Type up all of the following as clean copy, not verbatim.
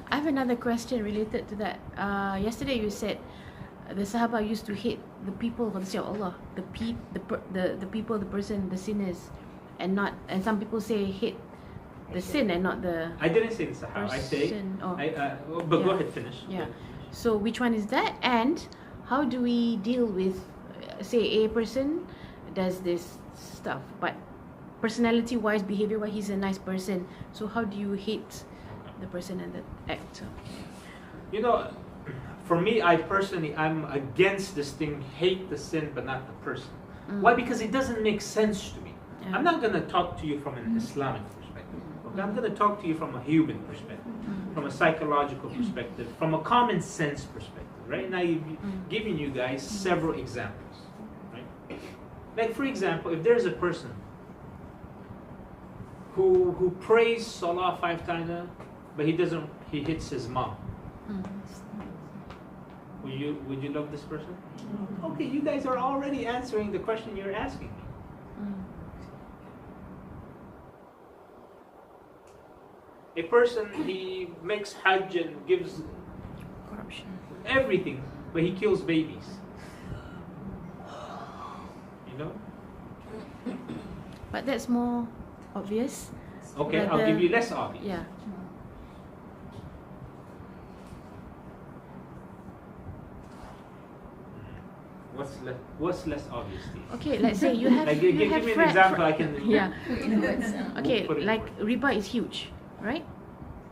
I have another question related to that. Yesterday you said the Sahaba used to hate the people for the sake of Allah, the people, the person, the sinners, and some people say hate the sin and not the. I didn't say the Sahaba. I say. But go ahead, finish. Yeah. So which one is that? And how do we deal with, say, a person does this stuff, but personality-wise, behavior-wise, he's a nice person. So how do you hate the person and the act? You know, for me, I'm against this thing, hate the sin but not the person. Why? Because it doesn't make sense to me. I'm not going to talk to you from an Islamic perspective. Okay? I'm going to talk to you from a human perspective, from a psychological perspective, from a common sense perspective. Right now, I've given you guys several examples. Right? Like, for example, if there's a person who prays Salah 5 times, but he hits his mom. Would you love this person? Okay, you guys are already answering the question you're asking me. A person, he makes Hajj and gives Corruption. everything, but he kills babies. You know? But that's more obvious. Okay, I'll give you less obvious. Yeah. What's less obvious to you? Okay, let's say you have. Like, give me an example. I can. Yeah. Okay, like riba is huge, right?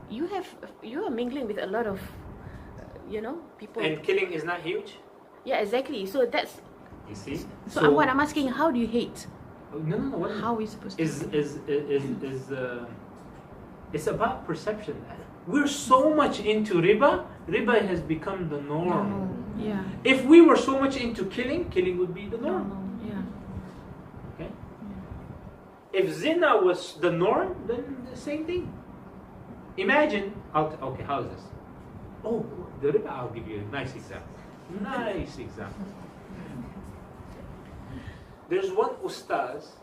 You are mingling with a lot of, people. And killing is not huge. Yeah, exactly. So that's. You see. So what I'm asking, how do you hate? No. What how are we supposed to? It's about perception. We're so much into riba. Riba has become the norm. Yeah. If we were so much into killing would be the norm. Yeah. Okay. Yeah. If zina was the norm, then the same thing. Imagine. Okay, how is this? Oh, the riba. I'll give you a nice example. Nice example. There's one ustaz.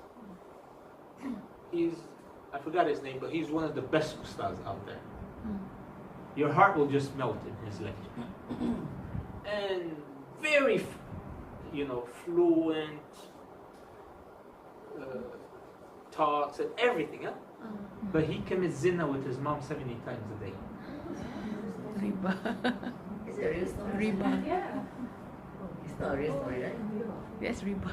I forgot his name, but he's one of the best ustaz out there. Your heart will just melt in his lecture. And very, fluent talks and everything, huh? But he commits zina with his mom 70 times a day. Riba. Is it a real story? Riba. Yeah. It's not a real story, right? That's riba.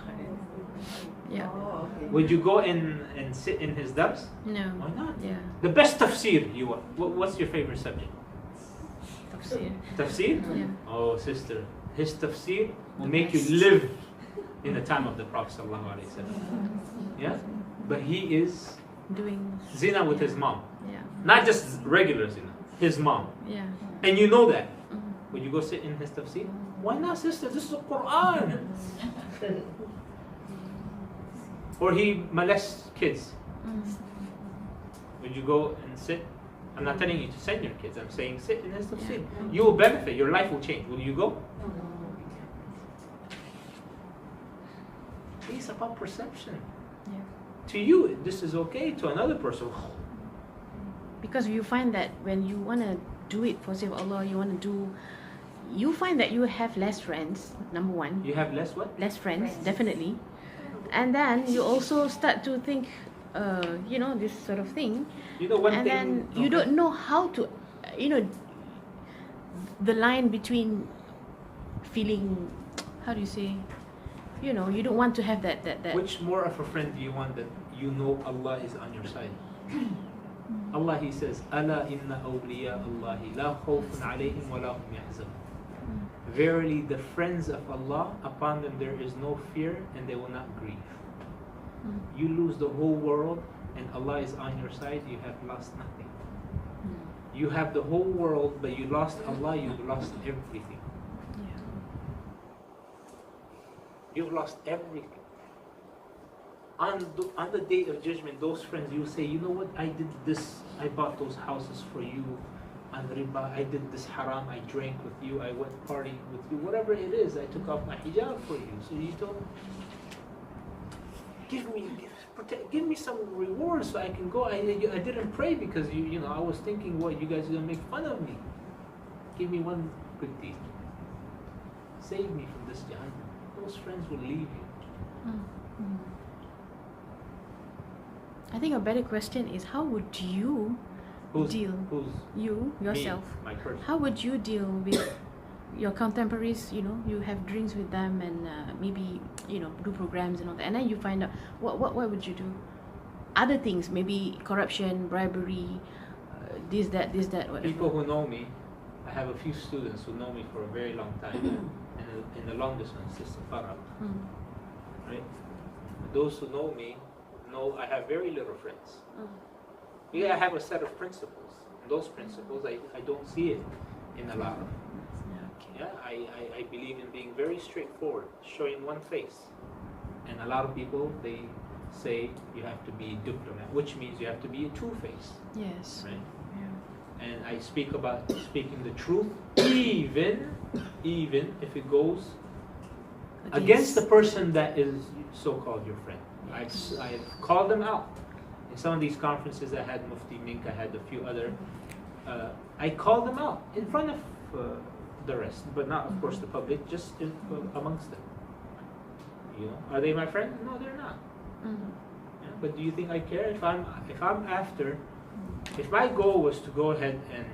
Yeah. Oh, okay. Would you go and sit in his dars? No. Why not? Yeah. The best tafsir you want. What's your favorite subject? Tafsir. Tafsir? Yeah. Oh, sister. His tafsir will make you live in the time of the Prophet ﷺ. Yeah? But he is Doing zina with his mom. Yeah. Not just regular zina. His mom. Yeah. And you know that. Would you go sit in his tafsir? Why not, sister? This is the Quran. Or he molests kids. Would you go and sit? I'm not telling you to send your kids. I'm saying sit in his tafsir. You will benefit. Your life will change. Will you go? It's about perception. Yeah. To you, this is okay. To another person, Because you find that when you want to do it for sake of Allah, you find that you have less friends, number one. you have less what? Less friends, definitely. And then you also start to think, this sort of thing. You know one And thing. then you don't know how to, the line between feeling, how do you say, you don't want to have that. Which more of a friend do you want that you know Allah is on your side? Allah, He says, "Ala inna awliya Allahi la khawfun alayhim wa la hum yahzanun." Verily, the friends of Allah, upon them there is no fear and they will not grieve. You lose the whole world and Allah is on your side, you have lost nothing. You have the whole world, but you lost Allah, you've lost everything. You've lost everything. On the day of judgment, those friends, you say, you know what, I did this, I bought those houses for you on riba, I did this haram, I drank with you, I went partying with you, whatever it is, I took off my hijab for you. So you told me, give me some reward so I can go. I didn't pray because I was thinking, what, you guys are gonna make fun of me. Give me one good deed. Save me from this jahannam. Those friends will leave you. I think a better question is, how would you deal? Who's You, yourself. me, my person. How would you deal with your contemporaries? You have drinks with them and maybe do programs and all that, and then you find out what would you do? Other things, maybe corruption, bribery, this that whatever. People who know me, I have a few students who know me for a very long time, and the longest one is Sister Farah, right? Those who know me know I have very little friends. Yeah, I have a set of principles. And those principles, I don't see it in a lot of. Yeah, I believe in being very straightforward, showing one face. And a lot of people, they say you have to be diplomat, which means you have to be a two-face. Yes. Right? Yeah. And I speak about speaking the truth, even if it goes against the person that is so-called your friend. I've called them out. In some of these conferences I had Mufti Mink, I had a few other, I called them out in front of the rest, but not of course the public, just amongst them. Are they my friend? No, they're not. Yeah, but do you think I care? If my goal was to go ahead and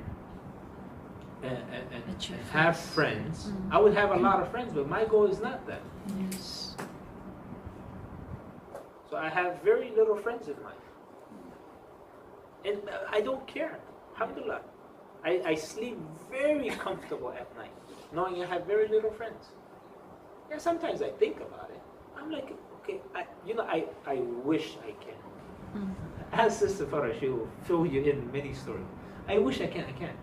have friends, I would have a lot of friends, but my goal is not that. Yes. So I have very little friends in life. And I don't care. Alhamdulillah. I sleep very comfortable at night, knowing I have very little friends. Yeah, sometimes I think about it. I'm like, okay, I wish I can. As Sister Farah, she will fill you in many stories. I wish I can, I can't.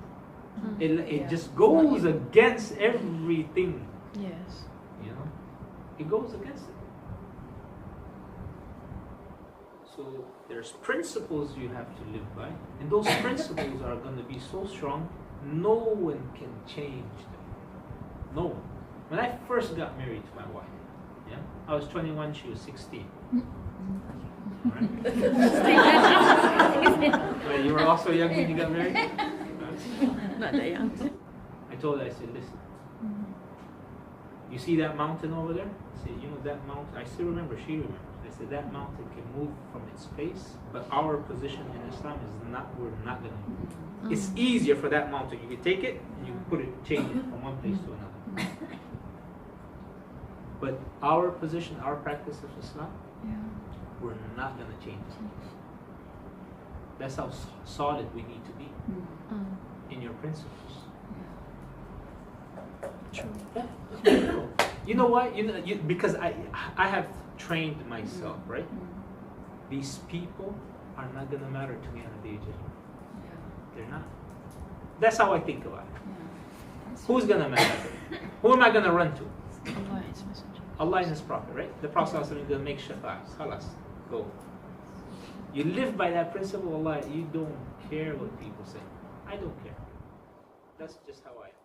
It just goes against everything. Yes. It goes against it. So there's principles you have to live by, and those principles are going to be so strong, no one can change them. No one. When I first got married to my wife, I was 21, she was 16. Right? Well, you were also young when you got married? Not that young. I told her, I said, listen, you see that mountain over there? I said, that mountain, I still remember, she remembers. I said, that mountain can move from its place, but our position in Islam is we're not going to move. It's easier for that mountain. You can take it and you can change it from one place to another. But our position, our practice of Islam, we're not going to change it. That's how solid we need to be in your principles. True. You know why? Because I have trained myself, right? These people are not going to matter to me on a day of judgment. They're not. That's how I think about it. Who's going to matter? Who am I going to run to? Allah is Messenger. Allah and His Prophet, right? The Prophet is going to make shafa'ah. Khalas, go. You live by that principle, Allah, you don't care what people say. I don't care. That's just how I am.